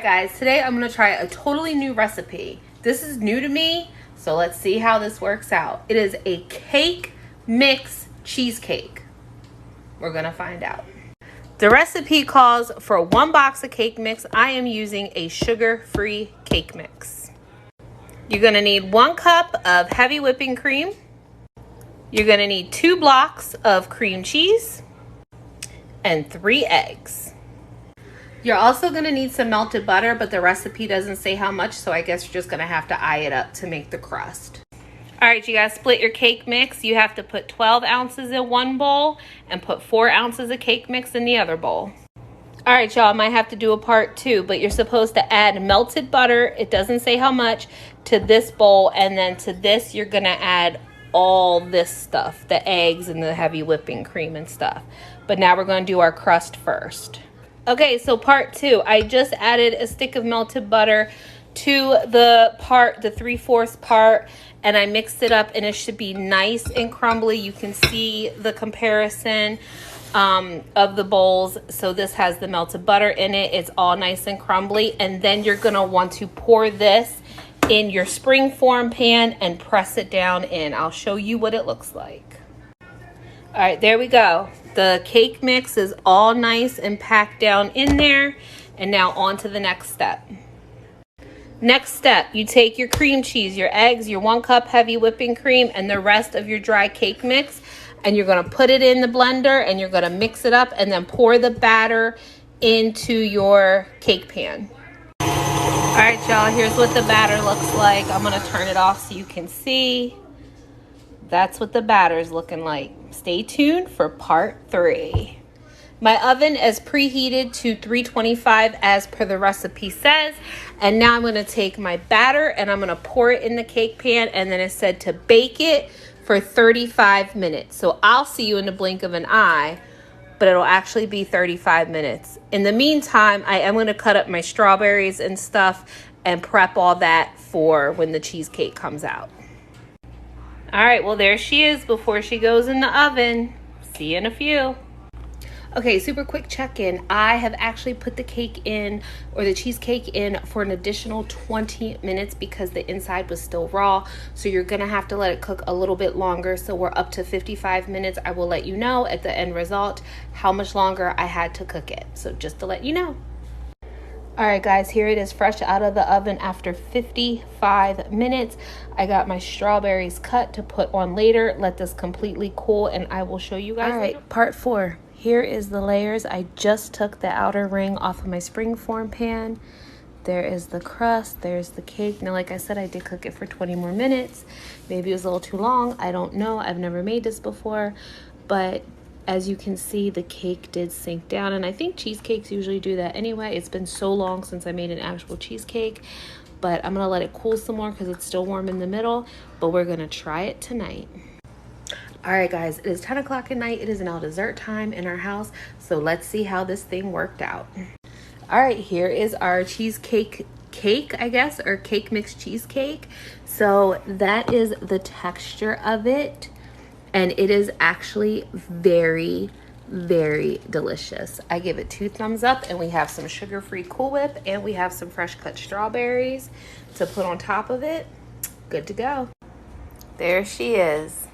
guys, today I'm gonna try a totally new recipe. This is new to me, so let's see how this works out. It is a cake mix cheesecake. We're gonna find out. The recipe calls for 1 box of cake mix. I am using a sugar-free cake mix. You're gonna need 1 cup of heavy whipping cream. You're gonna need 2 blocks of cream cheese and 3 eggs. You're also gonna need some melted butter, but the recipe doesn't say how much, so I guess you're just gonna have to eye it up to make the crust. All right, you guys split your cake mix. You have to put 12 ounces in one bowl and put 4 ounces of cake mix in the other bowl. All right, y'all, I might have to do a part 2, but you're supposed to add melted butter, it doesn't say how much, to this bowl, and then to this you're gonna add all this stuff, the eggs and the heavy whipping cream and stuff. But now we're gonna do our crust first. Okay, so part 2, I just added a stick of melted butter to the 3/4 part, and I mixed it up, and it should be nice and crumbly. You can see the comparison of the bowls. So this has the melted butter in it. It's all nice and crumbly, and then you're gonna want to pour this in your springform pan and press it down in. I'll show you what it looks like. All right, there we go. The cake mix is all nice and packed down in there. And now on to the next step. Next step, you take your cream cheese, your eggs, your 1 cup heavy whipping cream, and the rest of your dry cake mix, and you're gonna put it in the blender and you're gonna mix it up and then pour the batter into your cake pan. All right, y'all, here's what the batter looks like. I'm gonna turn it off so you can see. That's what the batter is looking like. Stay tuned for part 3. My oven is preheated to 325 as per the recipe says. And now I'm gonna take my batter and I'm gonna pour it in the cake pan, and then it said to bake it for 35 minutes. So I'll see you in the blink of an eye, but it'll actually be 35 minutes. In the meantime, I am gonna cut up my strawberries and stuff and prep all that for when the cheesecake comes out. All right, well, there she is before she goes in the oven. See you in a few. Okay, super quick check-in. I have actually put the cake in, or the cheesecake in, for an additional 20 minutes because the inside was still raw. So you're gonna have to let it cook a little bit longer. So we're up to 55 minutes. I will let you know at the end result how much longer I had to cook it. So just to let you know. All right, guys, here it is fresh out of the oven after 55 minutes. I got my strawberries cut to put on later. Let this completely cool and I will show you guys. All right, part 4. Here is the layers. I just took the outer ring off of my springform pan. There is the crust, there's the cake. Now, like I said, I did cook it for 20 more minutes. Maybe it was a little too long, I don't know. I've never made this before, but as you can see, the cake did sink down, and I think cheesecakes usually do that anyway. It's been so long since I made an actual cheesecake, but I'm gonna let it cool some more because it's still warm in the middle, but we're gonna try it tonight. All right, guys, it is 10 o'clock at night. It is now dessert time in our house, so let's see how this thing worked out. All right, here is our cheesecake cake, I guess, or cake mix cheesecake. So that is the texture of it. And it is actually very, very delicious. I give it 2 thumbs up, and we have some sugar-free Cool Whip, and we have some fresh cut strawberries to put on top of it. Good to go. There she is.